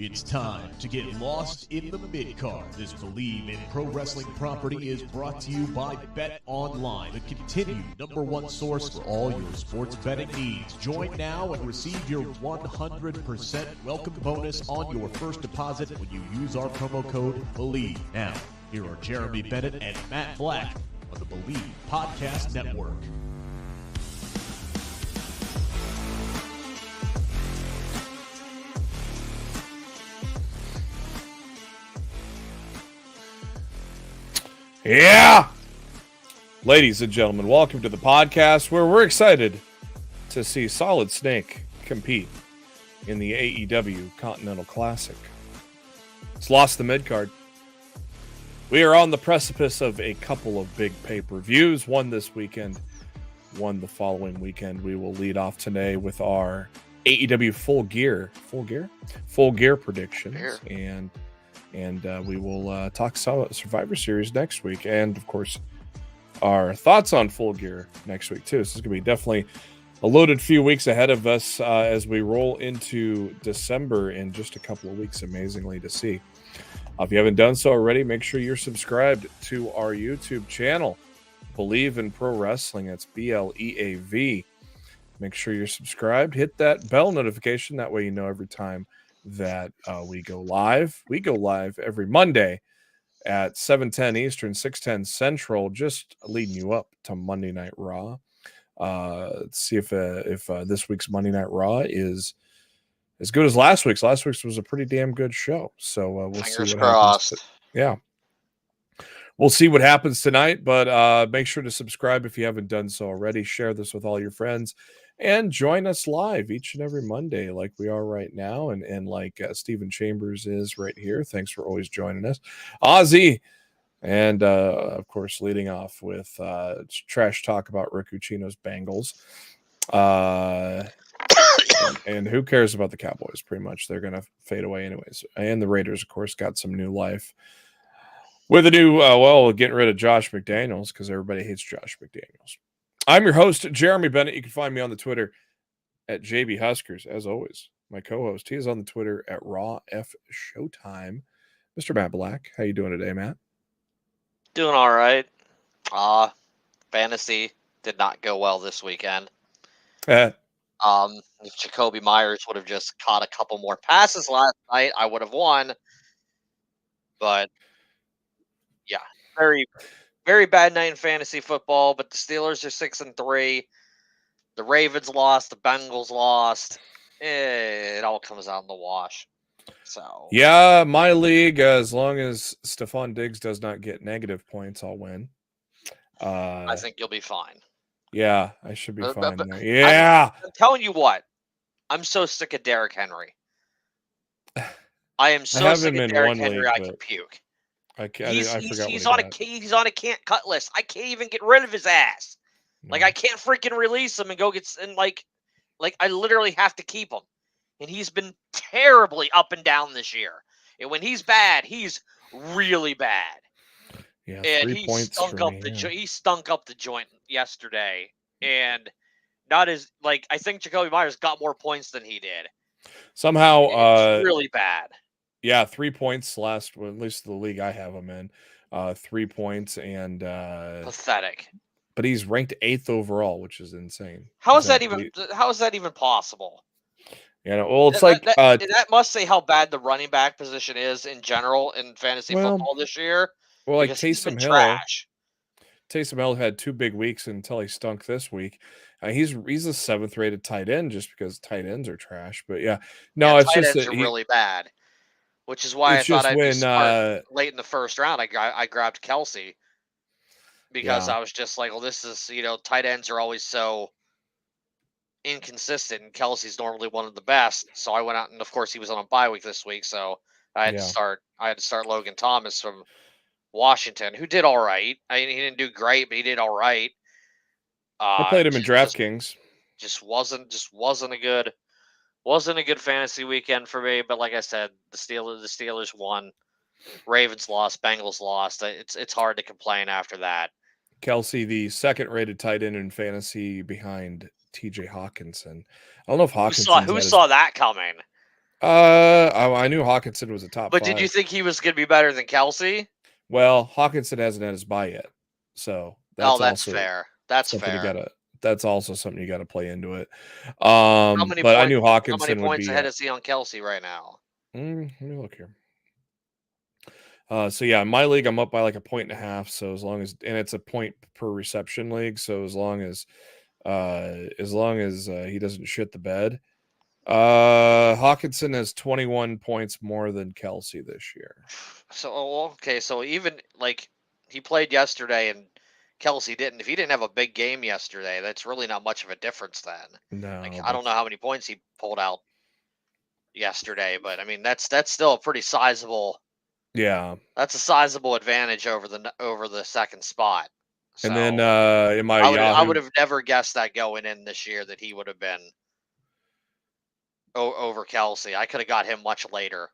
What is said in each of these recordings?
It's time to get lost in the midcard. This Believe in Pro Wrestling property is brought to you by Bet Online, the continued #1 source for all your sports betting needs. Join now and receive your 100% welcome bonus on your first deposit when you use our promo code BELIEVE. Now, here are Jeremy Bennett and Matt Black on the Believe Podcast Network. Yeah! Ladies and gentlemen, welcome to the podcast where we're excited to see Solid Snake compete in the AEW Continental Classic. It's Lost the Midcard. We are on the precipice of a couple of big pay-per-views, one this weekend, one the following weekend. We will lead off today with our AEW Full Gear predictions. And we will talk Survivor Series next week. And, of course, our thoughts on Full Gear next week, too. This is going to be definitely a loaded few weeks ahead of us as we roll into December in just a couple of weeks, amazingly to see. If you haven't done so already, make sure you're subscribed to our YouTube channel, Believe in Pro Wrestling. That's BLEAV. Make sure you're subscribed. Hit that bell notification. That way you know every time that we go live. We go live every Monday at 7:10 Eastern, 6:10 Central, just leading you up to Monday Night Raw. Let's see if this week's Monday Night Raw is as good as last week's. Last week's was a pretty damn good show. So we'll Fingers see what crossed. happens. Yeah. We'll see what happens tonight, but make sure to subscribe if you haven't done so already. Share this with all your friends. And join us live each and every Monday like we are right now and like Stephen Chambers is right here. Thanks for always joining us. Ozzy. And, of course, leading off with trash talk about Rick Ucchino's Bengals. And who cares about the Cowboys, pretty much. They're going to fade away anyways. And the Raiders, of course, got some new life. With a new, getting rid of Josh McDaniels because everybody hates Josh McDaniels. I'm your host, Jeremy Bennett. You can find me on the Twitter at JB Huskers, as always. My co-host, he is on the Twitter at Raw F Showtime. Mr. Matt Black, how you doing today, Matt? Doing all right. Fantasy did not go well this weekend. If Jacoby Myers would have just caught a couple more passes last night, I would have won. But yeah, very, very bad night in fantasy football. But the Steelers are 6-3. The Ravens lost. The Bengals lost. It all comes out in the wash. So yeah, my league, as long as Stephon Diggs does not get negative points, I'll win. I think you'll be fine. Yeah, I should be fine. Yeah, I'm telling you what, I'm so sick of Derrick Henry. I am so sick of Derrick Henry. I can puke. He's on a can't cut list. I can't even get rid of his ass. No. Like I can't freaking release him and go get and like I literally have to keep him. And he's been terribly up and down this year. And when he's bad, he's really bad. Yeah, and he stunk up the joint yesterday. And not as I think Jacoby Myers got more points than he did. Somehow it's really bad. Yeah, 3 points at least the league I have him in. 3 points and pathetic. But he's ranked 8th overall, which is insane. How is that even possible? You know, well, it's that must say how bad the running back position is in general in fantasy football this year. Well, like Taysom Hill had 2 big weeks until he stunk this week. He's a 7th rated tight end just because tight ends are trash. But it's tight just ends are really bad, which is why I thought I'd be smart late in the first round. I grabbed Kelsey because I was just like, well, this is tight ends are always so inconsistent, and Kelsey's normally one of the best. So I went out, and of course he was on a bye week this week, so I had to start Logan Thomas from Washington, who did all right. I mean, he didn't do great, but he did all right. I played him in DraftKings. Just wasn't a good fantasy weekend for me. But like I said, the Steelers won, Ravens lost, Bengals lost. It's hard to complain after that. Kelsey, the 2nd rated tight end in fantasy behind TJ Hawkinson. I don't know if Hawkinson. Who saw that coming? I knew Hawkinson was a top 5. But did you think he was going to be better than Kelsey? Well, Hawkinson hasn't had his bye yet, so that's also fair. That's something fair. That's also something you got to play into it. But I knew Hawkinson how many would points be ahead is he on Kelsey right now? Let me look here. So yeah, in my league, I'm up by like 1.5. So as long as, and it's a point per reception league. So as long as he doesn't shit the bed, Hawkinson has 21 points more than Kelsey this year. So okay, so even like he played yesterday and Kelsey didn't. If he didn't have a big game yesterday, that's really not much of a difference then. No, like I don't know how many points he pulled out yesterday, but I mean that's still a pretty sizable. Yeah, that's a sizable advantage over the second spot. So, and then I would have never guessed that going in this year that he would have been over Kelsey. I could have got him much later.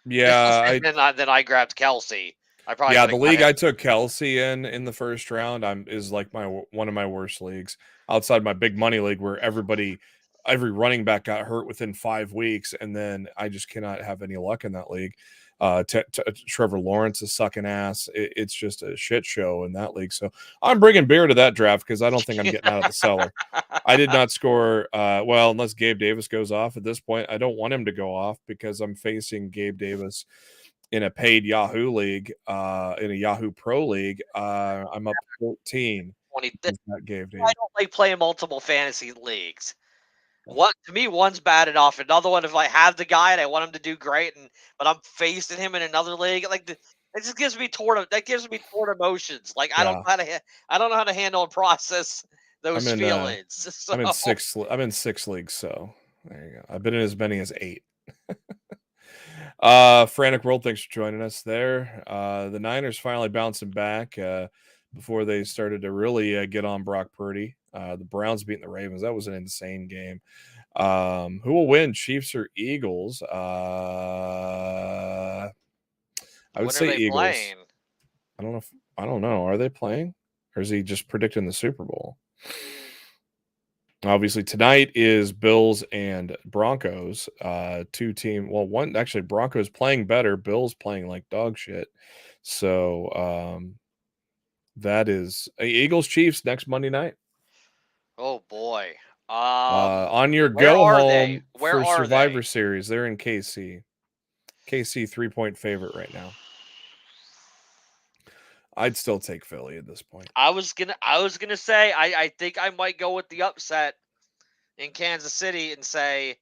Yeah, then I grabbed Kelsey. I probably the league I took Kelsey in the first round is like one of my worst leagues outside my big money league where every running back got hurt within 5 weeks, and then I just cannot have any luck in that league. Trevor Lawrence is sucking ass. It's just a shit show in that league. So I'm bringing beer to that draft because I don't think I'm getting out of the cellar. I did not score well unless Gabe Davis goes off. At this point, I don't want him to go off because I'm facing Gabe Davis in a paid Yahoo league, in a Yahoo Pro league. I'm up 14. 20. I don't like playing multiple fantasy leagues. To me, one's bad enough. Another one, if I have the guy and I want him to do great, but I'm facing him in another league, like it just gives me torn emotions. Like I don't know how to handle and process those feelings. So. I'm in 6 leagues, so there you go. I've been in as many as 8. Frantic World, thanks for joining us there. The Niners finally bouncing back before they started to really get on Brock Purdy. The Browns beating the Ravens. That was an insane game. Who will win, Chiefs or Eagles? I would say Eagles. Playing? I don't know. Are they playing? Or is he just predicting the Super Bowl? Obviously, tonight is Bills and Broncos. One actually, Broncos playing better. Bills playing like dog shit. So that is Eagles Chiefs next Monday night. Oh boy! On your go home for Survivor Series, they're in KC. KC 3-point favorite right now. I'd still take Philly at this point. I was gonna say I think I might go with the upset in Kansas City and say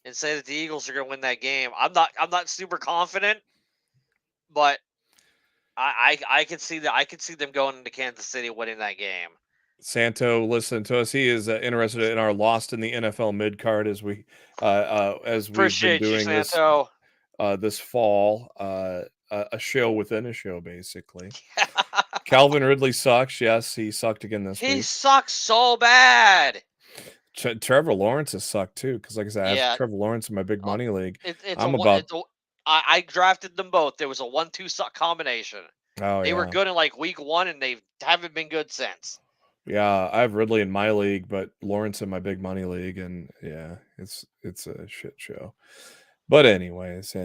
that the Eagles are gonna win that game. I'm not super confident, but I can see that. I can see them going into Kansas City winning that game. Santo, listen to us. He is interested in our Lost in the NFL Midcard as we've been doing this fall. A show within a show, basically. Calvin Ridley sucks. Yes, he sucked again this week. He sucks so bad. Trevor Lawrence has sucked too, because like I said, I have Trevor Lawrence in my big money league. I drafted them both. There was a 1-2 suck combination. They were good in like week 1, and they haven't been good since. Yeah, I have Ridley in my league, but Lawrence in my big money league, and yeah, it's a shit show. But anyways, So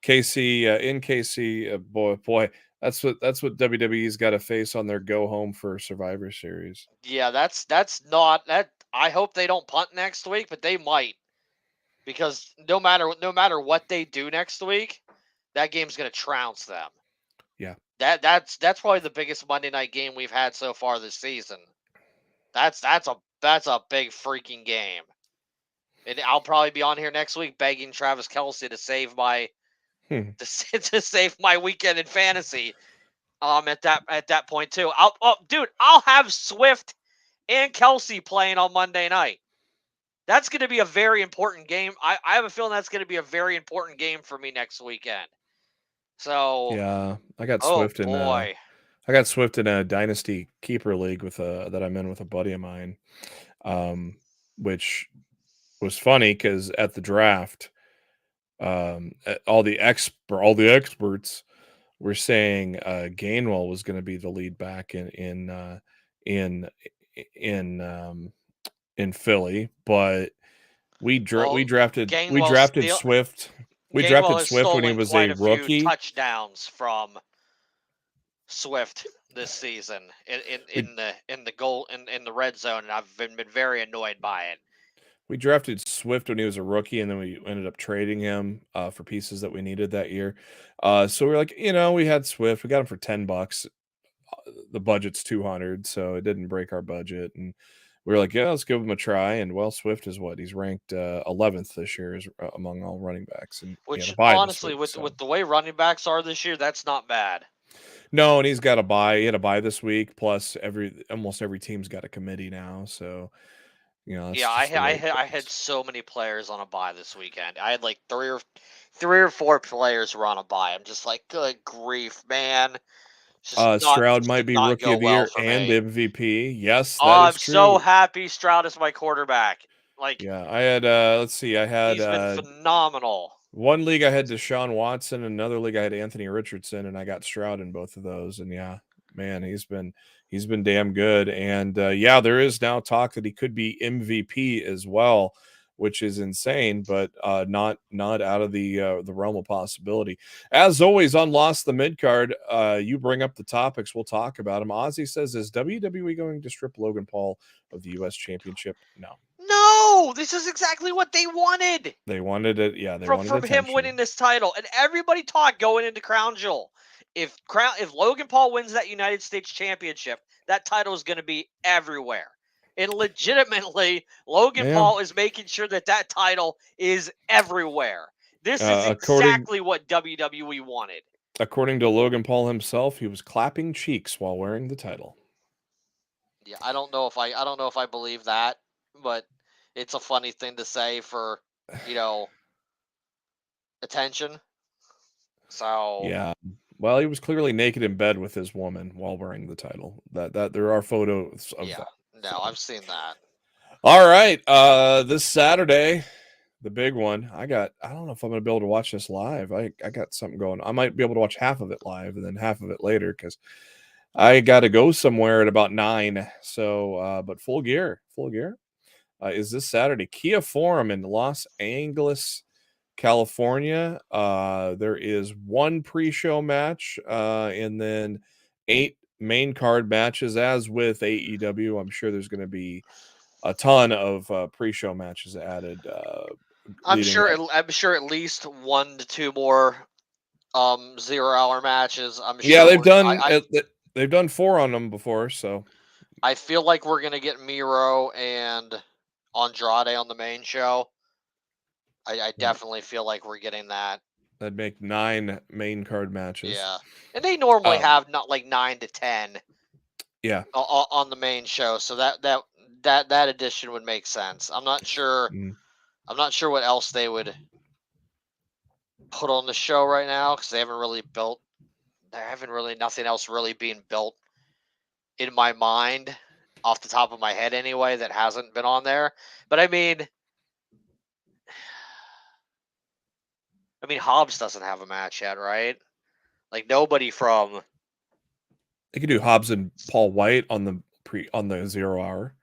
KC in KC, boy, that's what WWE's got to face on their go home for Survivor Series. Yeah, that's not that. I hope they don't punt next week, but they might, because no matter what they do next week, that game's gonna trounce them. Yeah, that's probably the biggest Monday night game we've had so far this season. That's a big freaking game. And I'll probably be on here next week begging Travis Kelce to save my to save my weekend in fantasy. At that point too. I'll have Swift and Kelce playing on Monday night. That's going to be a very important game. I have a feeling that's going to be a very important game for me next weekend. So yeah, I got Swift in. I got Swift in a dynasty keeper league that I'm in with a buddy of mine, which was funny because at the draft, all the experts were saying Gainwell was going to be the lead back in Philly, but We drafted Swift. We Gainwell drafted has Swift when he was was quite a rookie. few touchdowns from Swift this season in the red zone, and I've been very annoyed by it. We drafted Swift when he was a rookie, and then we ended up trading him for pieces that we needed that year. So we're like, we had Swift. We got him for $10. The budget's $200, so it didn't break our budget. And we were like, yeah, let's give him a try. And Swift is what? He's ranked 11th this year among all running backs. And which honestly, with the way running backs are this year, that's not bad. No, and he's got a bye. He had a bye this week. Plus, almost every team's got a committee now. So, I had so many players on a bye this weekend. I had like three or four players who were on a bye. I'm just like, good grief, man. Stroud might be rookie of the year and MVP. Yes, I'm so happy Stroud is my quarterback. I had let's see, he's been phenomenal. One league I had Deshaun Watson, another league I had Anthony Richardson, and I got Stroud in both of those. And man, he's been damn good. And there is now talk that he could be MVP as well, which is insane, but not out of the realm of possibility. As always on Lost the Midcard, you bring up the topics, we'll talk about them. Ozzy says, is WWE going to strip Logan Paul of the U.S. Championship? No, this is exactly what they wanted. They wanted it, yeah. From him winning this title, and everybody talked going into Crown Jewel, if Logan Paul wins that United States Championship, that title is going to be everywhere. And legitimately, Logan Paul is making sure that title is everywhere. This is exactly what WWE wanted. According to Logan Paul himself, he was clapping cheeks while wearing the title. Yeah, I don't know if I believe that, but it's a funny thing to say for, attention. So yeah. Well, he was clearly naked in bed with his woman while wearing the title. That there are photos of that. No, I've seen that. All right. This Saturday, the big one. I don't know if I'm going to be able to watch this live. I got something going. I might be able to watch half of it live and then half of it later because I got to go somewhere at about 9. So, but Full Gear is this Saturday. Kia Forum in Los Angeles, California. There is one pre-show match and then 8 main card matches. As with AEW, I'm sure there's going to be a ton of pre-show matches added. I'm sure at least 1 to 2 more 0-hour matches. I'm sure. Yeah, they've done 4 on them before, so I feel like we're gonna get Miro and Andrade on the main show. I definitely feel like we're getting that. That'd make 9 main card matches. Yeah, and they normally have not like 9 to 10. Yeah, on the main show, so that addition would make sense. I'm not sure. I'm not sure what else they would put on the show right now because they haven't really built. There haven't really nothing else really being built in my mind off the top of my head anyway that hasn't been on there. But I mean Hobbs doesn't have a match yet, right? Like nobody from. They could do Hobbs and Paul White on the 0 hour.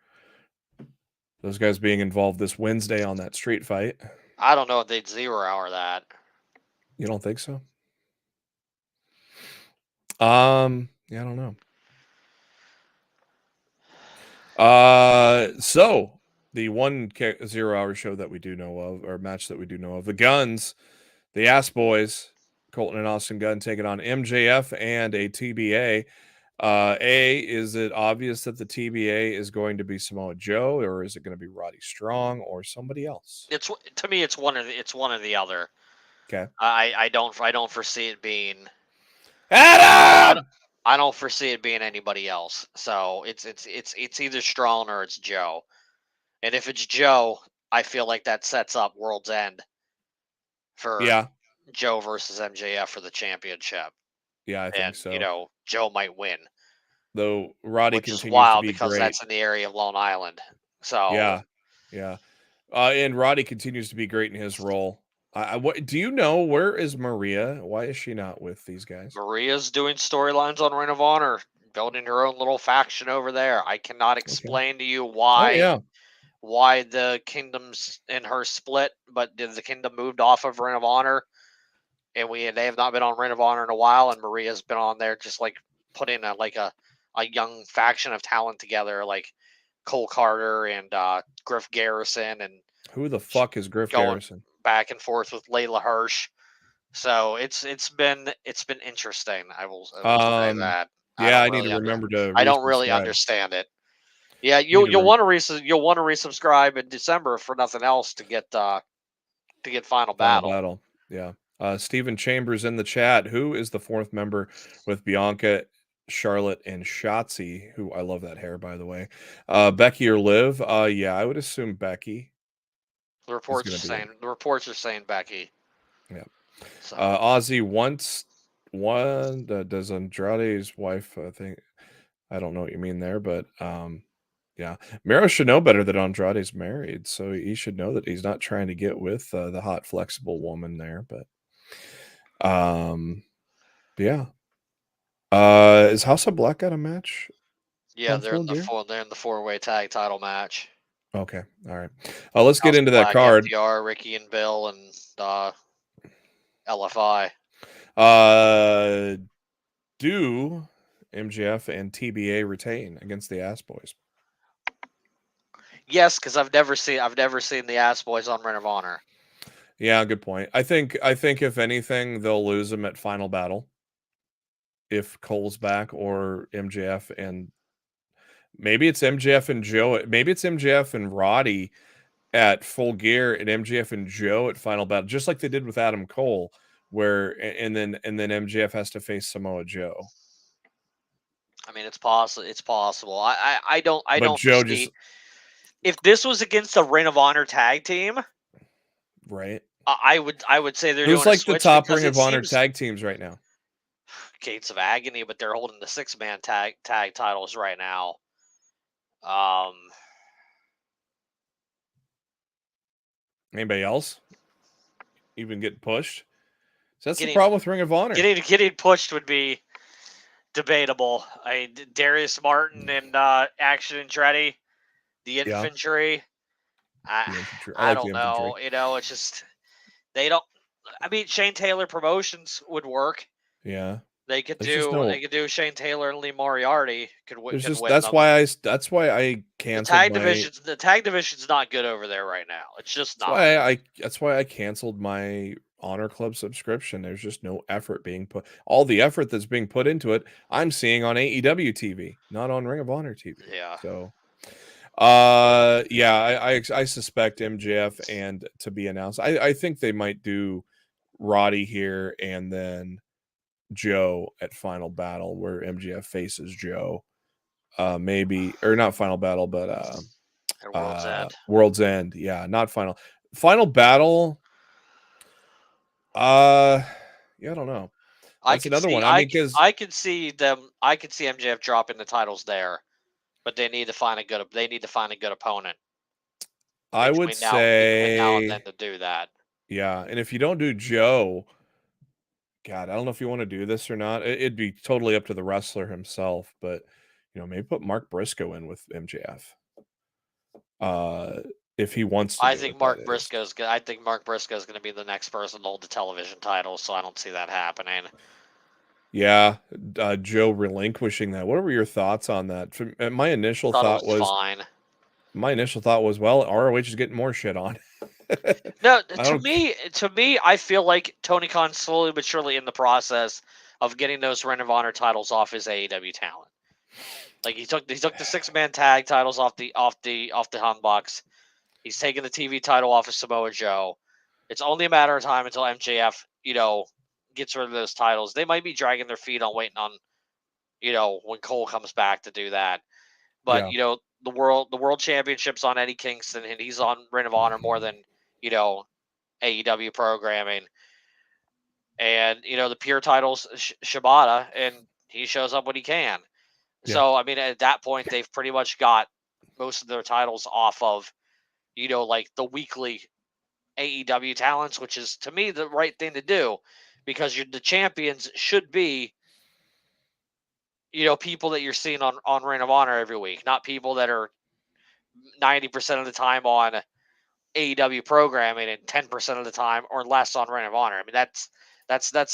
Those guys being involved this Wednesday on that street fight. I don't know if they'd 0 hour that. You don't think so? Yeah, I don't know. So the one 0 hour show that we do know of, or match that we do know of, the Guns, the Ass Boys, Colton and Austin Gunn taking on MJF and a TBA. Is it obvious that the TBA is going to be Samoa Joe, or is it going to be Roddy Strong, or somebody else? To me, it's one or the other. Okay. I don't foresee it being Adam. I don't foresee it being anybody else. So it's either Strong or it's Joe. And if it's Joe, I feel like that sets up World's End for Joe versus MJF for the championship. Yeah, I think so. Joe might win. Though Roddy continues to be because great. That's in the area of Long Island. So yeah. And Roddy continues to be great in his role. What do you know? Where is Maria? Why is she not with these guys? Maria's doing storylines on Ring of Honor, building her own little faction over there. I cannot explain to you why. why the Kingdoms and her split, but the Kingdom moved off of Ring of Honor, and they have not been on Ring of Honor in a while, and Maria's been on there just like putting a young faction of talent together, like Cole Carter and Griff Garrison, and who the fuck is Griff Garrison? Back and forth with Layla Hirsch. So it's been interesting. I will say that. Yeah, I need to remember to. I don't really understand it. Yeah, you'll want to resubscribe in December for nothing else to get Final Battle. Yeah. Stephen Chambers in the chat. Who is the fourth member with Bianca, Charlotte, and Shotzi? Who, I love that hair, by the way. Becky or Liv? Yeah, I would assume Becky. The reports are saying Becky. Yeah. So. Ozzy once one. Does Andrade's wife? I think. I don't know what you mean there, but yeah, Miro should know better that Andrade's married, so he should know that he's not trying to get with the hot, flexible woman there. But yeah. Is House of Black got a match? Yeah, they're in the 4-way tag title match. Okay, all right. Let's get into that card. FTR, Ricky and Bill, and LFI. Do MJF and TBA retain against the Ass Boys? Yes, because I've never seen the Ass Boys on Ring of Honor. Yeah, good point. I think if anything, they'll lose them at Final Battle. If Cole's back, or MJF and maybe it's MJF and Joe. Maybe it's MJF and Roddy at Full Gear and MJF and Joe at Final Battle, just like they did with Adam Cole, where and then MJF has to face Samoa Joe. I mean, it's possible. It's possible. I don't. Joe just. If this was against a Ring of Honor tag team, right? I would say they're who's doing like the top Ring of Honor tag teams right now. Gates of Agony, but they're holding the 6-man tag titles right now. Anybody else even get pushed? So that's the problem with Ring of Honor. Getting pushed would be debatable. Darius Martin and Action Andretti, the infantry. Yeah. I don't know. It's just they don't. I mean, Shane Taylor Promotions would work. Yeah. They could do Shane Taylor and Lee Moriarty could win. That's why I canceled the tag division's not good over there right now. It's just not. That's why I canceled my Honor Club subscription. There's just no effort being put. All the effort that's being put into it, I'm seeing on AEW TV, not on Ring of Honor TV. Yeah. So, I suspect MJF and to be announced. I think they might do Roddy here and then Joe at Final Battle, where MJF faces Joe. Maybe, or not Final Battle, but World's End. World's End. Yeah, not Final Battle. I don't know. That's another one. I mean, because I could see MJF dropping the titles there, but they need to find a good opponent. I would say now and then to do that. Yeah, and if you don't do Joe, God, I don't know if you want to do this or not. It'd be totally up to the wrestler himself, but maybe put Mark Briscoe in with MJF. If he wants to. I think Mark Briscoe's going to be the next person to hold the television title, so I don't see that happening. Yeah, Joe relinquishing that. What were your thoughts on that? My initial thought was fine. My initial thought was, well, ROH is getting more shit on. No, to me, I feel like Tony Khan's slowly but surely in the process of getting those Ring of Honor titles off his AEW talent. Like he took the 6-man tag titles off the Humbucks. He's taking the TV title off of Samoa Joe. It's only a matter of time until MJF, gets rid of those titles. They might be dragging their feet on waiting on, when Cole comes back to do that. But the world championship's on Eddie Kingston, and he's on Ring of Honor more than AEW programming. And the pure titles Shibata, and he shows up when he can. Yeah. So I mean, at that point, they've pretty much got most of their titles off of like the weekly AEW talents, which is to me the right thing to do, because the champions should be people that you're seeing on Ring of Honor every week, not people that are 90% of the time on AEW programming and 10% of the time or less on Ring of Honor. I mean, that's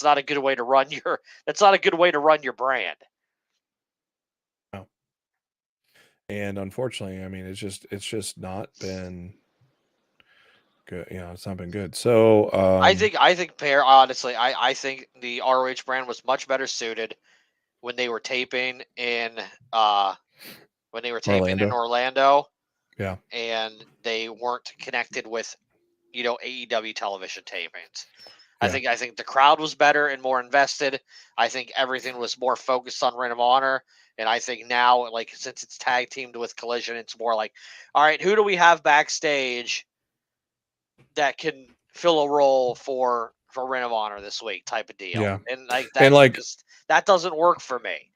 not a good way to run your brand. No. And unfortunately, I mean, it's just not been good. It's not been good. So I think honestly, I think the ROH brand was much better suited when they were taping in Orlando. Yeah. And they weren't connected with, AEW television tapings. Yeah. I think the crowd was better and more invested. I think everything was more focused on Ring of Honor. And I think now, like, since it's tag teamed with Collision, it's more like, all right, who do we have backstage that can fill a role for Ring of Honor this week type of deal. Yeah. And like that, and that doesn't work for me.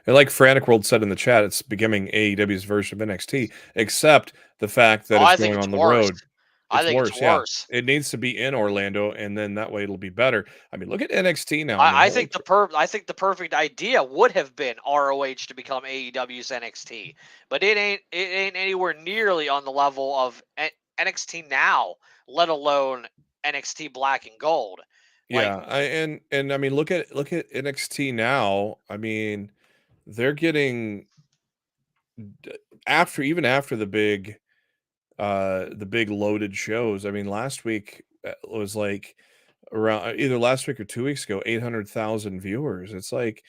And like Frantic World said in the chat, it's becoming AEW's version of NXT, except the fact that it's going on the road. I think it's worse. Yeah. It needs to be in Orlando, and then that way it'll be better. I mean, look at NXT now. I think the perfect idea would have been ROH to become AEW's NXT, but it ain't anywhere nearly on the level of NXT now, let alone NXT Black and Gold. Yeah, and I mean, look at NXT now. I mean, they're getting after the big loaded shows. I mean, last week was like around either last week or 2 weeks ago, 800,000 viewers. It's like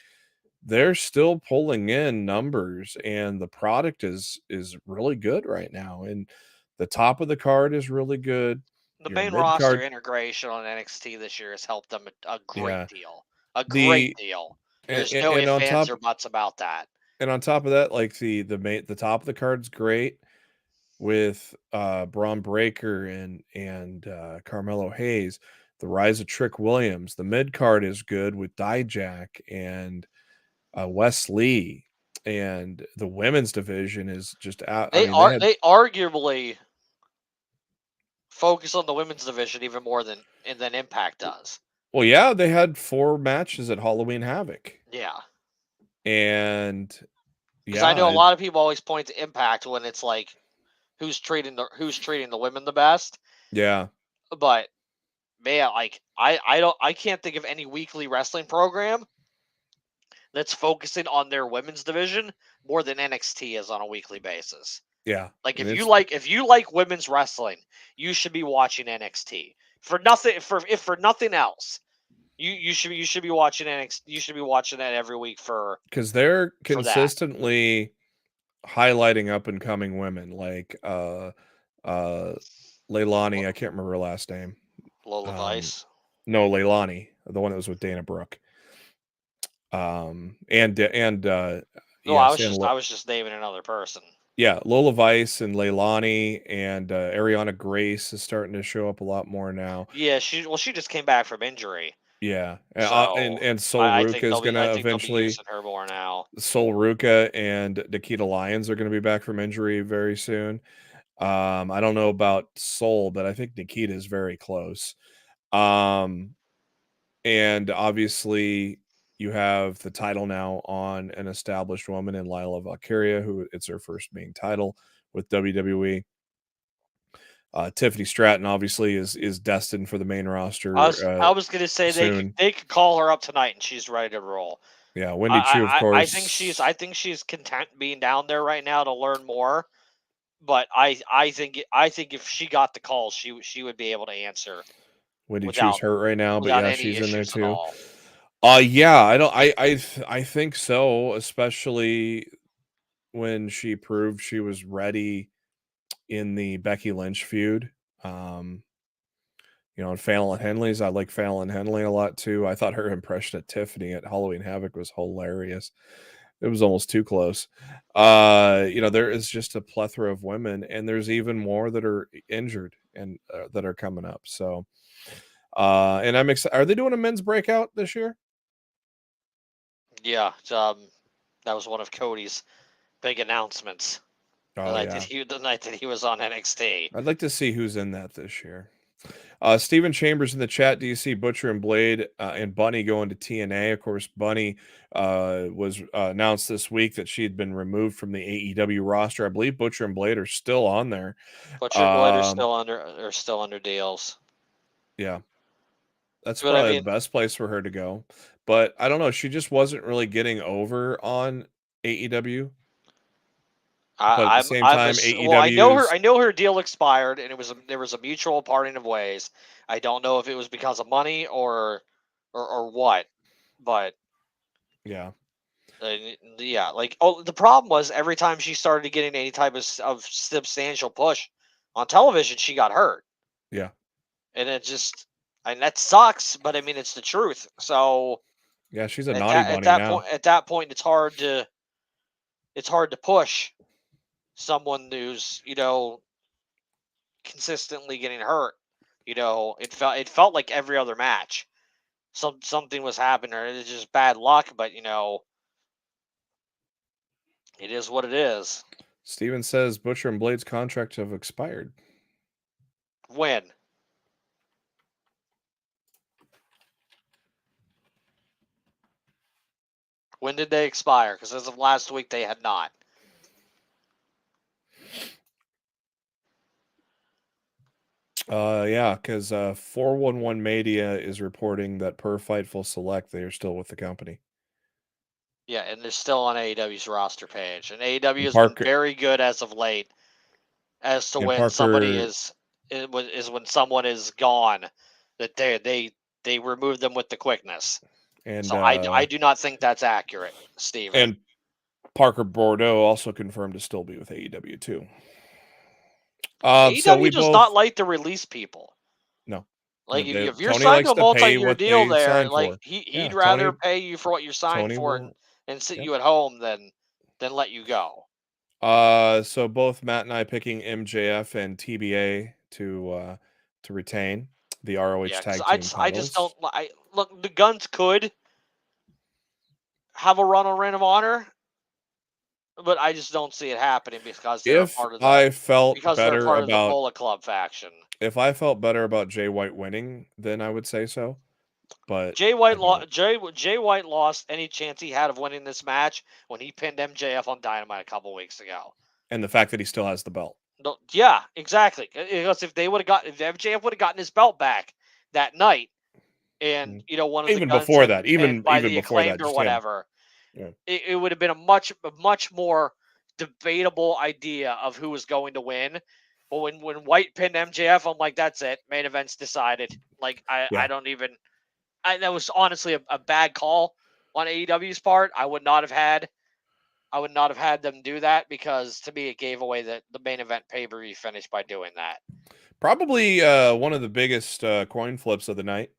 they're still pulling in numbers, and the product is really good right now, and the top of the card is really good. The main roster integration on NXT this year has helped them a great deal. A great deal. There's no ifs, ands, or buts about that. And on top of that, like the top of the card's great with Braun Breaker and Carmelo Hayes. The rise of Trick Williams. The mid card is good with Dijak and Wes Lee, and the women's division is just out. They arguably focus on the women's division even more than Impact does. Well, yeah, they had 4 matches at Halloween Havoc. Yeah, and because I know a lot of people always point to Impact when it's like who's treating the women the best. Yeah, but man, like I can't think of any weekly wrestling program that's focusing on their women's division more than NXT is on a weekly basis. Yeah. Like if you like women's wrestling, you should be watching NXT. For nothing else. You should be watching NXT. You should be watching that every week because they're consistently highlighting up and coming women like Leilani, I can't remember her last name. Lola Vice. No, Leilani, the one that was with Dana Brooke. I was just naming another person. Yeah, Lola Vice and Leilani and Ariana Grace is starting to show up a lot more now. Yeah, she just came back from injury. Yeah, and Sol Ruca is going to eventually using her more now. Sol Ruca and Nikita Lyons are going to be back from injury very soon. I don't know about Sol, but I think Nikita is very close. And obviously you have the title now on an established woman in Lila Valkyria, who it's her first main title with WWE. Tiffany Stratton obviously is destined for the main roster. I was going to say they could call her up tonight and she's ready to roll. Yeah, Wendy Chu, of course. I think she's content being down there right now to learn more. But I think if she got the call, she would be able to answer. Wendy Chu's hurt right now, but yeah, she's in there too. Yeah, I think so, especially when she proved she was ready in the Becky Lynch feud. And Fallon Henley's, I like Fallon Henley a lot too. I thought her impression of Tiffany at Halloween Havoc was hilarious. It was almost too close. There is just a plethora of women, and there's even more that are injured and that are coming up. So, and I'm excited. Are they doing a men's breakout this year? Yeah, that was one of Cody's big announcements. The night that he was on NXT. I'd like to see who's in that this year. Steven Chambers in the chat. Do you see Butcher and Blade and Bunny going to TNA? Of course, Bunny was announced this week that she had been removed from the AEW roster. I believe Butcher and Blade are still on there. Butcher and Blade are still under deals. Yeah, that's probably the best place for her to go. But I don't know. She just wasn't really getting over on AEW. But at the same time, AEW. Well, I know her deal expired, and there was a mutual parting of ways. I don't know if it was because of money or what, but yeah, like the problem was every time she started getting any type of substantial push on television, she got hurt. Yeah, and that sucks, but I mean it's the truth. So yeah, she's a naughty bunny now. At that point, it's hard to push someone who's consistently getting hurt. It felt like every other match something was happening, or it's just bad luck. But it is what it is. Steven says Butcher and Blade's contracts have expired. When? When did they expire? Because as of last week, they had not. Yeah, because 411 Media is reporting that per Fightful Select, they are still with the company. Yeah, and they're still on AEW's roster page. And AEW has been very good as of late as to when somebody is when someone is gone, that they remove them with the quickness. And so I do not think that's accurate, Steven. And Parker Bordeaux also confirmed to still be with AEW too. AEW does not like to release people. No. Like if you're signed to a multi-year deal there, like he'd rather pay you for what you're signed for and sit you at home than let you go. So both Matt and I picking MJF and TBA to retain the ROH tag team titles. I just don't. Look, the Guns could have a run on Ring of Honor, but I just don't see it happening because they're part of the Bullet Club faction. If I felt better about Jay White winning, then I would say so. But Jay White lost any chance he had of winning this match when he pinned MJF on Dynamite a couple weeks ago. And the fact that he still has the belt. No, yeah, exactly. Because if MJF would have gotten his belt back that night, and one of even the Guns before that, even before that, or whatever, it would have been a much more debatable idea of who was going to win. But when White pinned MJF, I'm like, that's it. Main event's decided. Like I don't even. That was honestly a bad call on AEW's part. I would not have had them do that because to me it gave away the main event pay-per-view finish by doing that. Probably one of the biggest coin flips of the night,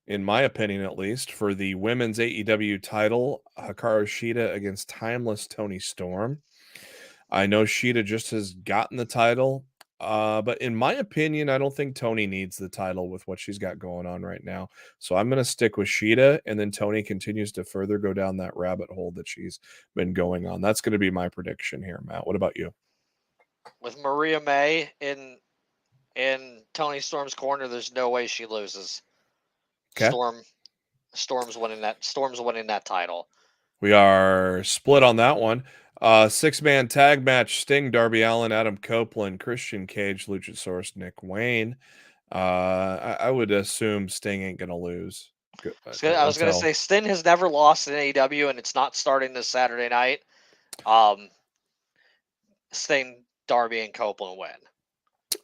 in my opinion at least, for the women's AEW title, Hikaru Shida against Timeless Toni Storm. I know Shida just has gotten the title, but in my opinion, I don't think Toni needs the title with what she's got going on right now. So I'm going to stick with Shida, and then Toni continues to further go down that rabbit hole that she's been going on. That's going to be my prediction here, Matt. What about you? With Maria May in Toni Storm's corner, there's no way she loses. Okay. Storm's winning that title. We are split on that one. 6-man tag match: Sting, Darby Allin, Adam Copeland, Christian Cage, Luchasaurus, Nick Wayne. I would assume Sting ain't gonna lose. I was gonna say Sting has never lost in AEW, and it's not starting this Saturday night. Sting, Darby, and Copeland win.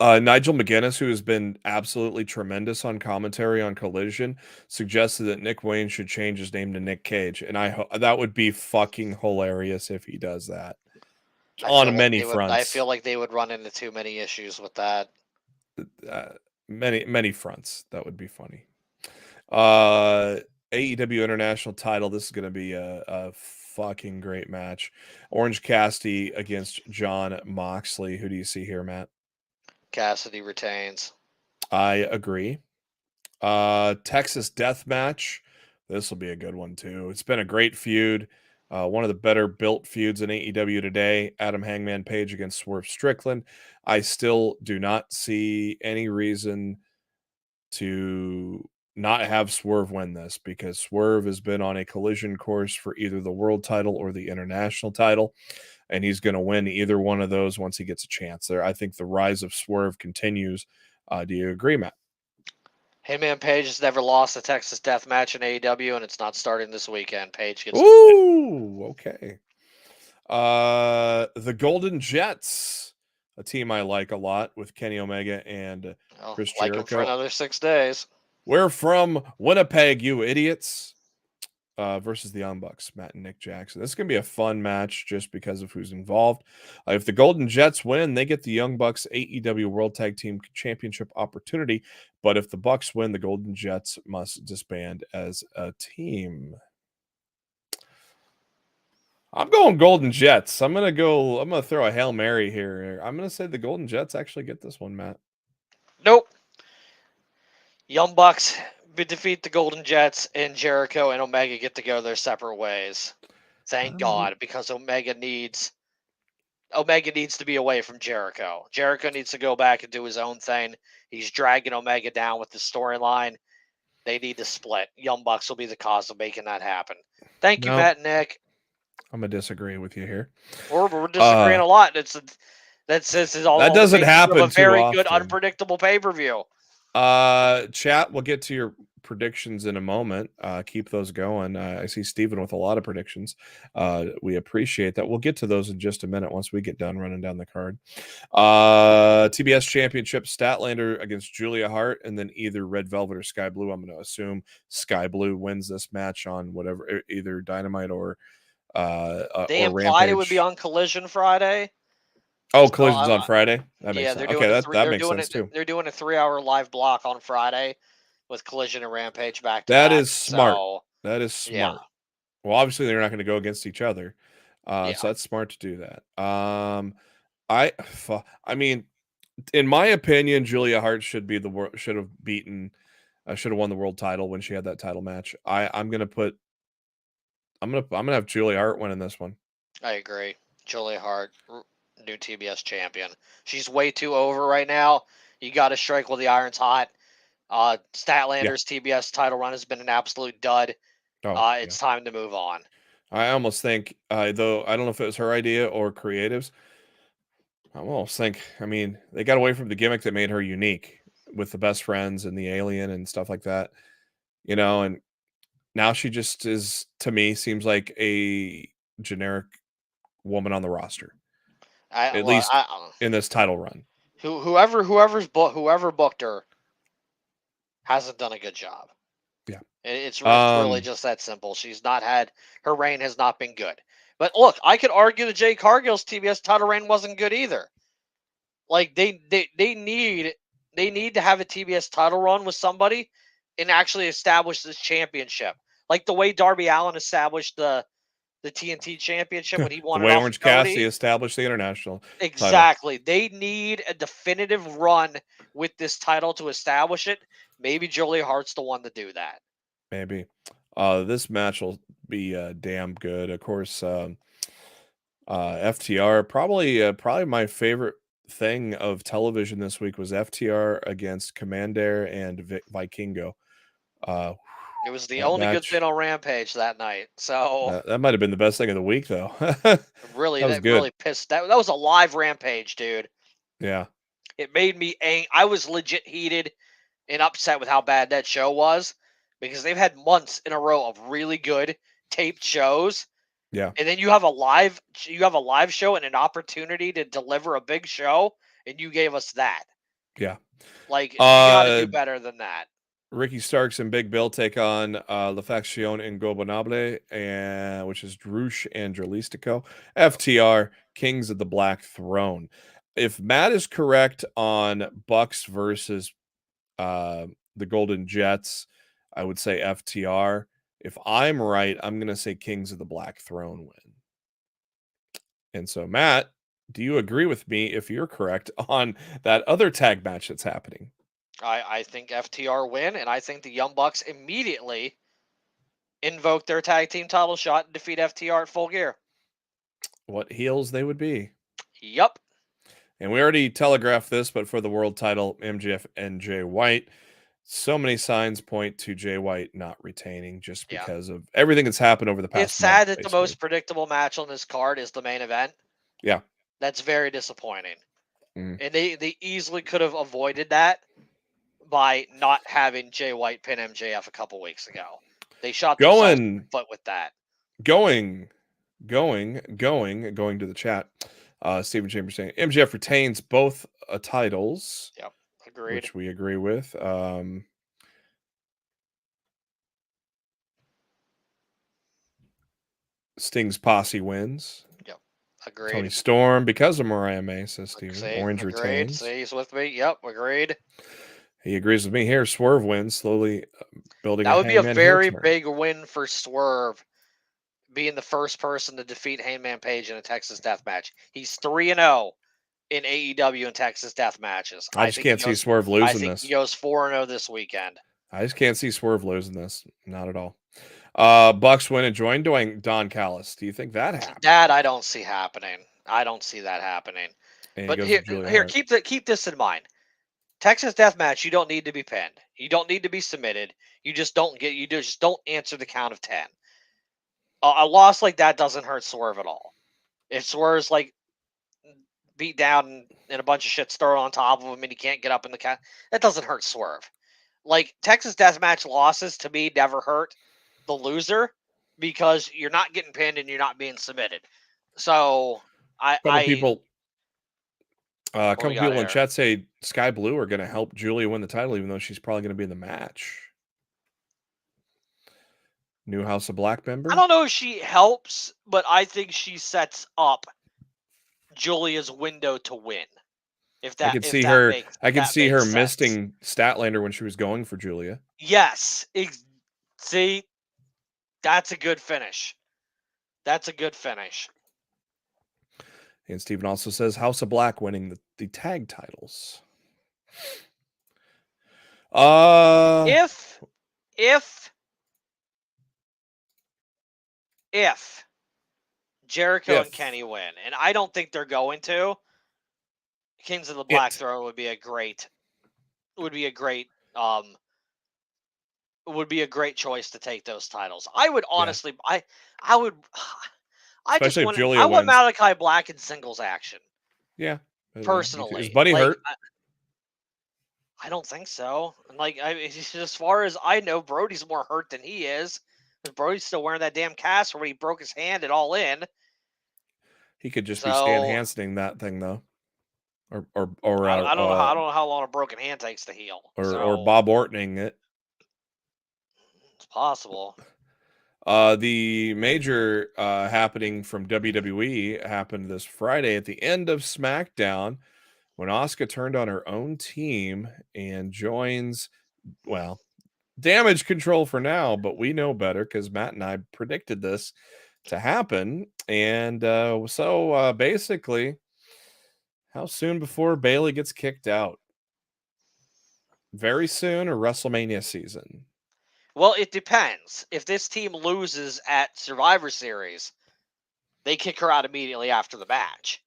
Nigel McGuinness, who has been absolutely tremendous on commentary on Collision, suggested that Nick Wayne should change his name to Nick Cage, and that would be fucking hilarious if he does that. On many fronts. I feel like they would run into too many issues with that. Many fronts. That would be funny. AEW International title. This is going to be a fucking great match. Orange Cassidy against Jon Moxley. Who do you see here, Matt? Cassidy retains. I agree. Texas Death Match. This will be a good one too. It's been a great feud. One of the better built feuds in AEW today. Adam Hangman Page against Swerve Strickland. I still do not see any reason to not have Swerve win this, because Swerve has been on a collision course for either the world title or the international title, and he's going to win either one of those once he gets a chance there. I think the rise of Swerve continues. Do you agree, Matt? Heyman Page has never lost a Texas Death Match in AEW, and it's not starting this weekend. Page gets. Ooh, okay. The Golden Jets, a team I like a lot, with Kenny Omega and Chris Jericho. Like him for another 6 days. We're from Winnipeg, you idiots. Versus the Young Bucks, Matt and Nick Jackson. This is going to be a fun match just because of who's involved. If the Golden Jets win, they get the Young Bucks AEW World Tag Team Championship opportunity. But if the Bucks win, the Golden Jets must disband as a team. I'm going Golden Jets. I'm going to throw a Hail Mary here. I'm going to say the Golden Jets actually get this one, Matt. Nope. Young Bucks defeat the Golden Jets, and Jericho and Omega get to go their separate ways. Thank God, because Omega needs to be away from Jericho. Jericho needs to go back and do his own thing. He's dragging Omega down with the storyline. They need to split. Young Bucks will be the cause of making that happen. Thank you, Matt and Nick. I'm gonna disagree with you here. We're disagreeing a lot. That doesn't happen a very too good, often. unpredictable pay-per-view. Chat, we'll get to your predictions in a moment. Keep those going. I see Steven with a lot of predictions. We appreciate that. We'll get to those in just a minute once we get done running down the card. TBS Championship, Statlander against Julia Hart, and then either Red Velvet or Sky Blue. I'm going to assume Sky Blue wins this match on whatever, either Dynamite or they or implied Rampage. It would be on Collision Friday. Oh, Collision's on Friday? That makes sense. That makes sense too. They're doing a 3-hour live block on Friday with Collision and Rampage back to back. That is smart. That is smart. Yeah. Well, obviously they're not going to go against each other. So that's smart to do that. I mean, in my opinion, Julia Hart should have won the world title when she had that title match. I'm gonna have Julia Hart winning this one. I agree. Julia Hart, new TBS champion. She's way too over right now. You got to strike while the iron's hot. Statlander's TBS title run has been an absolute dud. It's time to move on. I almost think, though, I don't know if it was her idea or creatives. I almost think, they got away from the gimmick that made her unique with the best friends and the alien and stuff like that, and now she just is, to me, seems like a generic woman on the roster. At least in this title run. Whoever booked her hasn't done a good job. Yeah. It's really just that simple. Her reign has not been good. But look, I could argue that Jay Cargill's TBS title reign wasn't good either. Like they need to have a TBS title run with somebody and actually establish this championship. Like the way Darby Allin established the TNT championship when he won the way Orange Cassidy established the international Exactly. Title. They need a definitive run with this title to establish it. Maybe Julia Hart's the one to do that. Maybe. This match will be damn good. Of course, FTR, probably my favorite thing of television this week was FTR against Commander and Vikingo. It was the only good thing on Rampage that night. So that might have been the best thing of the week, though. Really pissed. That was a live Rampage, dude. Yeah. It made me angry. I was legit heated and upset with how bad that show was because they've had months in a row of really good taped shows. Yeah. And then you have a live show and an opportunity to deliver a big show, and you gave us that. Yeah. Like you gotta do better than that. Ricky Starks and Big Bill take on La Facción Ingobernable, which is Drush and Dralistico. FTR, Kings of the Black Throne. If Matt is correct on Bucks versus the Golden Jets, I would say FTR. If I'm right, I'm going to say Kings of the Black Throne win. And so, Matt, do you agree with me if you're correct on that other tag match that's happening? I think FTR win, and I think the Young Bucks immediately invoke their tag team title shot and defeat FTR at Full Gear. What heels they would be. Yep. And we already telegraphed this, but for the world title, MJF and Jay White. So many signs point to Jay White not retaining just because of everything that's happened over the past It's sad month, that the most predictable match on this card is the main event. Yeah. That's very disappointing. And they easily could have avoided that by not having Jay White pin MJF a couple weeks ago. They shot themselves in the foot with that. Going to the chat. Stephen Chambers saying MJF retains both titles. Yep, agreed. Which we agree with. Sting's posse wins. Yep, agreed. Tony Storm because of Mariah May, says Steven. Orange retains. See, he's with me. Yep, agreed. He agrees with me here. Swerve wins, slowly building. That would be a very big win for Swerve, being the first person to defeat Hangman Page in a Texas Death Match. He's 3-0 in AEW and Texas Death Matches. I just can't see Swerve losing this. I think he goes 4-0 this weekend. I just can't see Swerve losing this. Not at all. Bucks win and join Don Callis. Do you think that happens? That I don't see happening. I don't see that happening. And but here, keep this in mind. Texas Death Match, you don't need to be pinned. You don't need to be submitted. You just don't answer the count of 10. A loss like that doesn't hurt Swerve at all. If Swerve's like beat down and a bunch of shit's thrown on top of him and he can't get up in the count, that doesn't hurt Swerve. Like Texas Death Match losses to me never hurt the loser because you're not getting pinned and you're not being submitted. So a couple people in chat say Sky Blue are going to help Julia win the title, even though she's probably going to be in the match. New House of Black member? I don't know if she helps, but I think she sets up Julia's window to win. If that, I could see her. I could see her misting Statlander when she was going for Julia. Yes. See, that's a good finish. That's a good finish. And Steven also says House of Black winning the tag titles. If Jericho and Kenny win, and I don't think they're going to, Kings of the Black Throne would be a great choice to take those titles. I would honestly, I would. Especially if Julia I want Malachi Black in singles action. Yeah, personally, is Buddy hurt? I don't think so. Like, as far as I know, Brody's more hurt than he is. Brody's still wearing that damn cast where he broke his hand at All In. He could just be Stan Hansening that thing though, or I don't know how long a broken hand takes to heal, or Bob Ortoning it. It's possible. The major happening from WWE happened this Friday at the end of SmackDown when Asuka turned on her own team and joins, Damage Control for now, but we know better because Matt and I predicted this to happen. And so basically, how soon before Bayley gets kicked out? Very soon or WrestleMania season? Well, it depends. If this team loses at Survivor Series, they kick her out immediately after the match.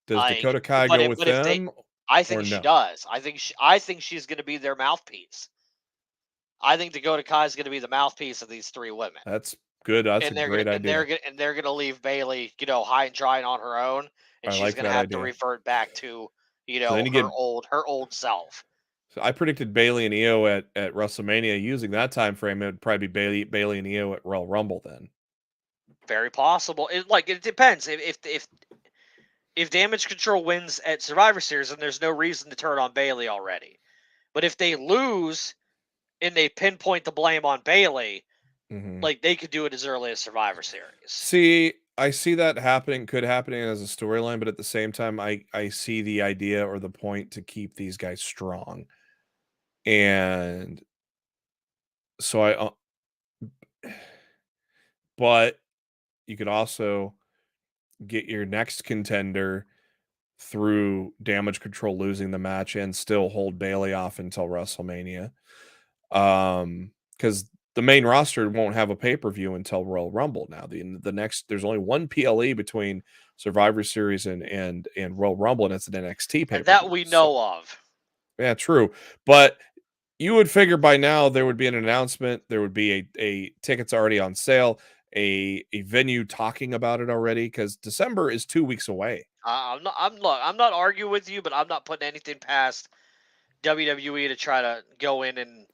Does Dakota Kai go with them? I think she does. I think she's going to be their mouthpiece. I think Dakota Kai is going to be the mouthpiece of these three women. That's good. That's a great idea. And they're going to leave Bayley, high and dry and on her own, and she's going to have to revert back to, her old self. So I predicted Bayley and Io at WrestleMania. Using that time frame, it would probably be Bayley and Io at Royal Rumble then. Very possible. It depends. If Damage Control wins at Survivor Series, then there's no reason to turn on Bayley already. But if they lose and they pinpoint the blame on Bayley, they could do it as early as Survivor Series. See, I see that could happen as a storyline, but at the same time, I see the idea or the point to keep these guys strong. And so but you could also get your next contender through Damage Control losing the match and still hold Bayley off until WrestleMania. Because the main roster won't have a pay-per-view until Royal Rumble now. There's only one PLE between Survivor Series and Royal Rumble, and it's an NXT pay-per-view. And that we know of. Yeah, true. But you would figure by now there would be an announcement. There would be a tickets already on sale, a venue talking about it already, because December is 2 weeks away. I'm not arguing with you, but I'm not putting anything past WWE to try to go in and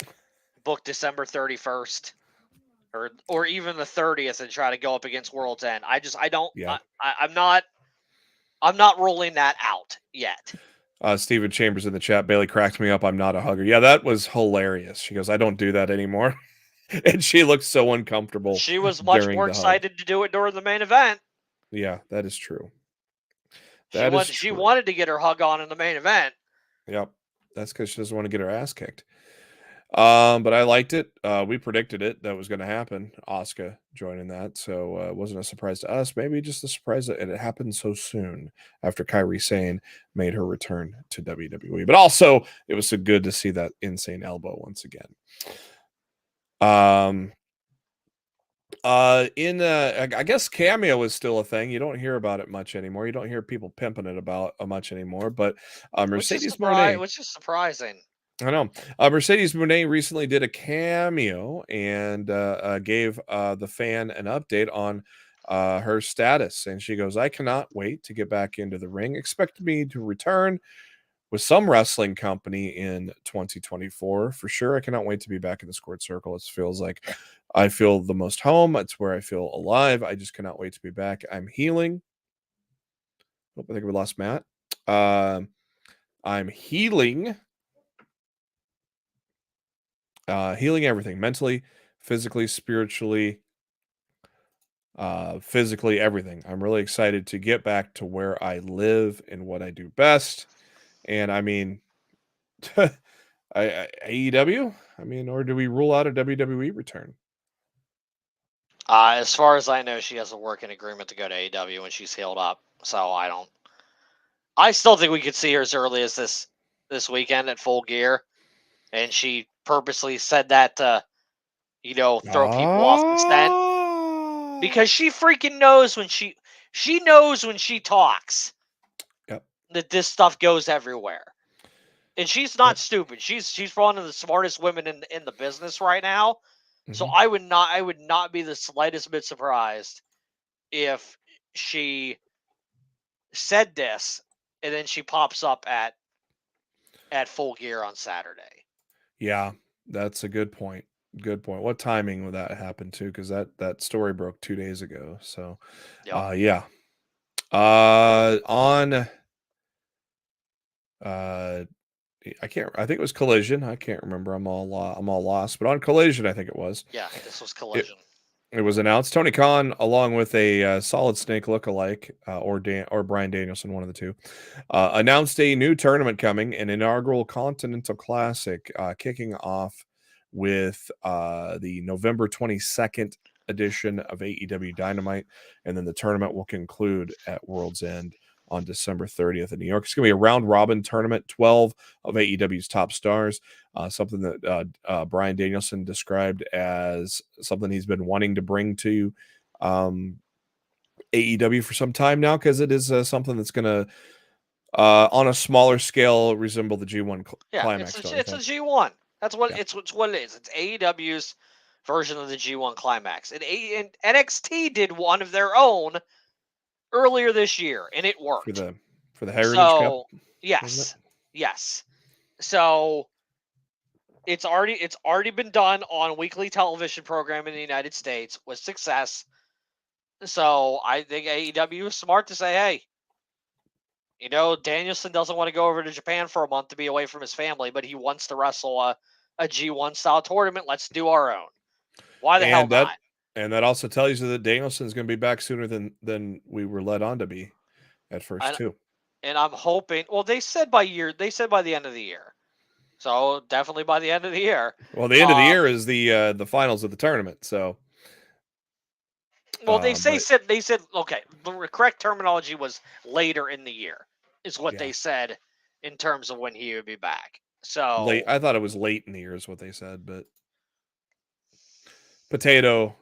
book December 31st or even the 30th and try to go up against World's End. I'm not rolling that out yet. Steven Chambers in the chat. Bayley cracked me up. I'm not a hugger. Yeah, that was hilarious. She goes, I don't do that anymore. And she looked so uncomfortable. She was much more excited to do it during the main event. Yeah, that is true. She wanted to get her hug on in the main event. Yep. That's because she doesn't want to get her ass kicked. But I liked it. We predicted it. That was going to happen. Asuka joining that. So it wasn't a surprise to us. Maybe just a surprise that it happened so soon after Kairi Sane made her return to WWE. But also, it was so good to see that insane elbow once again. I guess Cameo is still a thing. You don't hear about it much anymore. You don't hear people pimping it about much anymore. But Mercedes Moné, which is surprising. I know. Mercedes Moné recently did a cameo and gave the fan an update on her status. And she goes, I cannot wait to get back into the ring. Expect me to return with some wrestling company in 2024. For sure, I cannot wait to be back in the squared circle. It feels like I feel the most home. It's where I feel alive. I just cannot wait to be back. I'm healing. I think we lost Matt. I'm healing. Healing everything, mentally, physically, spiritually, physically, everything. I'm really excited to get back to where I live and what I do best. And I mean, AEW? I mean, or do we rule out a WWE return? As far as I know, she has a working agreement to go to AEW when she's healed up. So I still think we could see her as early as this weekend at Full Gear. And she purposely said that to, throw people off the scent. Because she freaking knows when she knows when she talks. Yep. That this stuff goes everywhere. And she's not stupid. She's one of the smartest women in the business right now. Mm-hmm. So I would not be the slightest bit surprised if she said this and then she pops up at Full Gear on Saturday. Yeah, that's a good point. Good point. What timing would that happen to? Because that story broke 2 days ago. So, yep. Yeah. I think it was Collision. I can't remember. I'm all lost. But on Collision, I think it was. Yeah, this was Collision. It was announced Tony Khan, along with a Solid Snake lookalike, or Bryan Danielson, one of the two, announced a new tournament coming, an inaugural Continental Classic, kicking off with the November 22nd edition of AEW Dynamite, and then the tournament will conclude at World's End on December 30th in New York. It's going to be a round-robin tournament, 12 of AEW's top stars, something that Bryan Danielson described as something he's been wanting to bring to AEW for some time now, because it is something that's going to, on a smaller scale, resemble the G1 Climax. It's a G1. That's what it's what it is. It's AEW's version of the G1 Climax. And NXT did one of their own earlier this year, and it worked for the Heritage Cup. Yes. So it's already been done on weekly television program in the United States with success. So I think AEW is smart to say, hey, Danielson doesn't want to go over to Japan for a month to be away from his family, but he wants to wrestle a G1 style tournament. Let's do our own. Why the hell not? And that also tells you that Danielson's going to be back sooner than we were led on to be at first, too. And I'm hoping. Well, they said by the end of the year, so definitely by the end of the year. Well, the end of the year is the finals of the tournament. So, well, they said okay. The correct terminology was later in the year is what they said in terms of when he would be back. So late. I thought it was late in the year is what they said, but potato.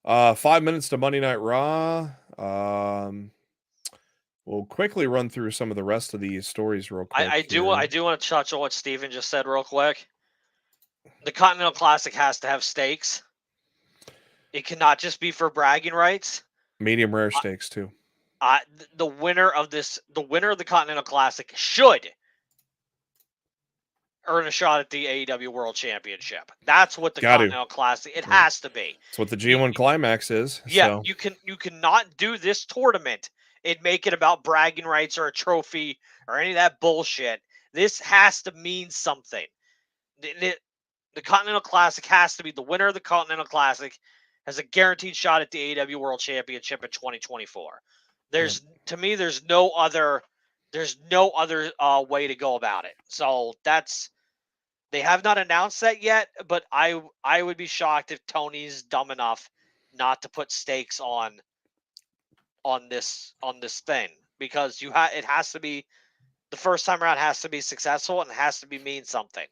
5 minutes to Monday Night Raw. We'll quickly run through some of the rest of these stories real quick. I do want to touch on what Steven just said real quick. The Continental Classic has to have stakes. It cannot just be for bragging rights. Medium rare stakes too. The winner of the Continental Classic should earn a shot at the AEW World Championship. That's what the Continental Classic. It has to be. It's what the G1 Climax is. Yeah, so. You cannot do this tournament and make it about bragging rights or a trophy or any of that bullshit. This has to mean something. The Continental Classic has to be the winner of the Continental Classic has a guaranteed shot at the AEW World Championship in 2024. To me, there's no other way to go about it. So they have not announced that yet, but I would be shocked if Tony's dumb enough not to put stakes on this thing, because it has to be the first time around, has to be successful, and it has to mean something.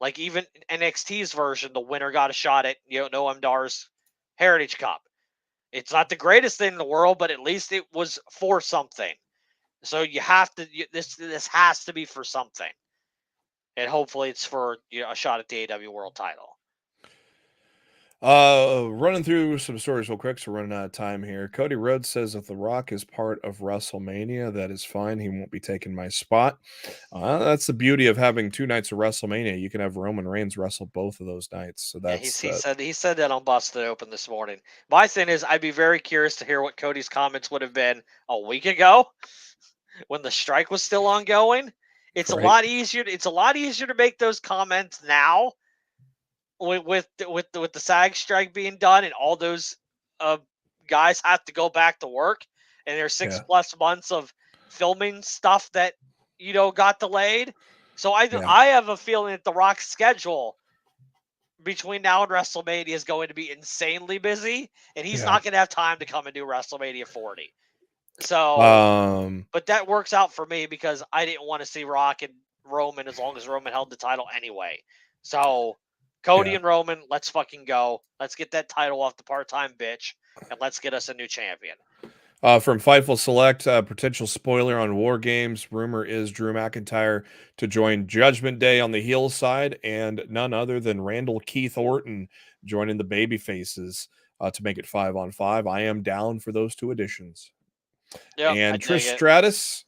Like even NXT's version, the winner got a shot at Noam Dar's Heritage Cup. It's not the greatest thing in the world, but at least it was for something. So you have to this has to be for something, and hopefully it's for a shot at the AEW World Title. Running through some stories real quick, so we're running out of time here. Cody Rhodes says if The Rock is part of WrestleMania, that is fine. He won't be taking my spot. That's the beauty of having 2 nights of WrestleMania. You can have Roman Reigns wrestle both of those nights. So that's he said that on Busted Open this morning. My thing is, I'd be very curious to hear what Cody's comments would have been a week ago when the strike was still ongoing. It's right. a lot easier to make those comments now. With the SAG strike being done and all those guys have to go back to work, and there's 6+ months of filming stuff that got delayed. So I have a feeling that The Rock's schedule between now and WrestleMania is going to be insanely busy, and he's not going to have time to come and do WrestleMania 40. So, but that works out for me because I didn't want to see Rock and Roman as long as Roman held the title anyway. So. Cody and Roman, let's fucking go. Let's get that title off the part-time bitch, and let's get us a new champion. From Fightful Select, potential spoiler on War Games. Rumor is Drew McIntyre to join Judgment Day on the heel side, and none other than Randall Keith Orton joining the baby faces to make it 5-on-5. I am down for those 2 additions. Yep, and Trish Stratus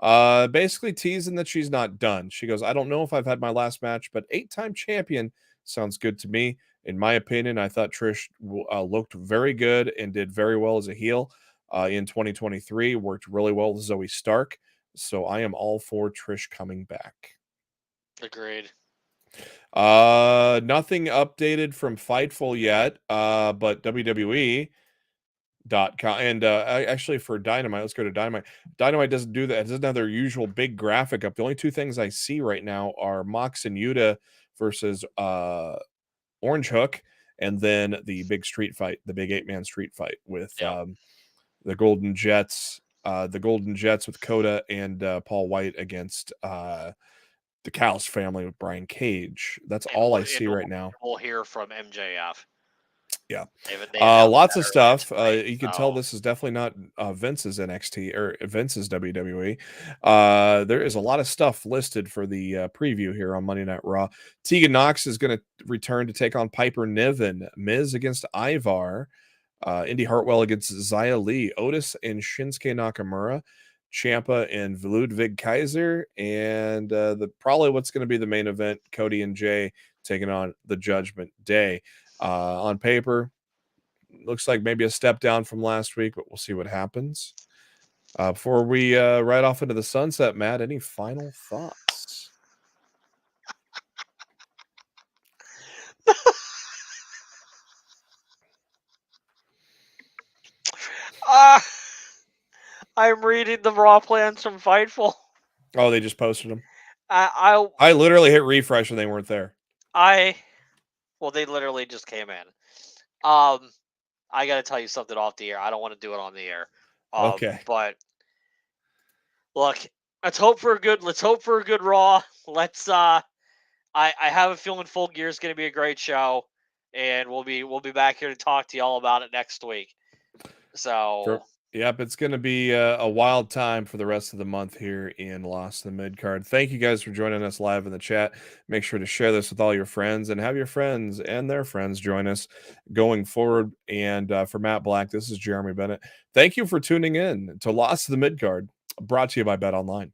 basically teasing that she's not done. She goes, I don't know if I've had my last match, but 8-time champion sounds good to me. In my opinion, I thought Trish looked very good and did very well as a heel in 2023. Worked really well with Zoe Stark. So I am all for Trish coming back. Agreed. Nothing updated from Fightful yet, but WWE.com and actually for Dynamite, let's go to Dynamite. Dynamite doesn't do that. It doesn't have their usual big graphic up. The only 2 things I see right now are Mox and Yuta versus Orange Hook, and then the big street fight, the big 8-man street fight with the Golden Jets with Coda and Paul White against the Callis family with Brian Cage. That's all I see right now. We'll hear from MJF. Yeah, lots of stuff. You can tell this is definitely not Vince's NXT or Vince's WWE. There is a lot of stuff listed for the preview here on Monday Night Raw. Tegan Nox is going to return to take on Piper Niven. Miz against Ivar. Indy Hartwell against Xia Li. Otis and Shinsuke Nakamura. Ciampa and Ludwig Kaiser. And probably what's going to be the main event, Cody and Jay taking on the Judgment Day. On paper, looks like maybe a step down from last week, but we'll see what happens. Before we ride off into the sunset, Matt, any final thoughts? I'm reading the Raw plans from Fightful. Oh, they just posted them? I literally hit refresh and they weren't there. Well, they literally just came in. I got to tell you something off the air. I don't want to do it on the air. Okay. But look, let's hope for a good Raw. Let's. I have a feeling Full Gear is going to be a great show, and we'll be back here to talk to y'all about it next week. So. Sure. Yep, it's going to be a wild time for the rest of the month here in Lost in the Midcard. Thank you guys for joining us live in the chat. Make sure to share this with all your friends and have your friends and their friends join us going forward. And for Matt Black, this is Jeremy Bennett. Thank you for tuning in to Lost in the Midcard, brought to you by Bet Online.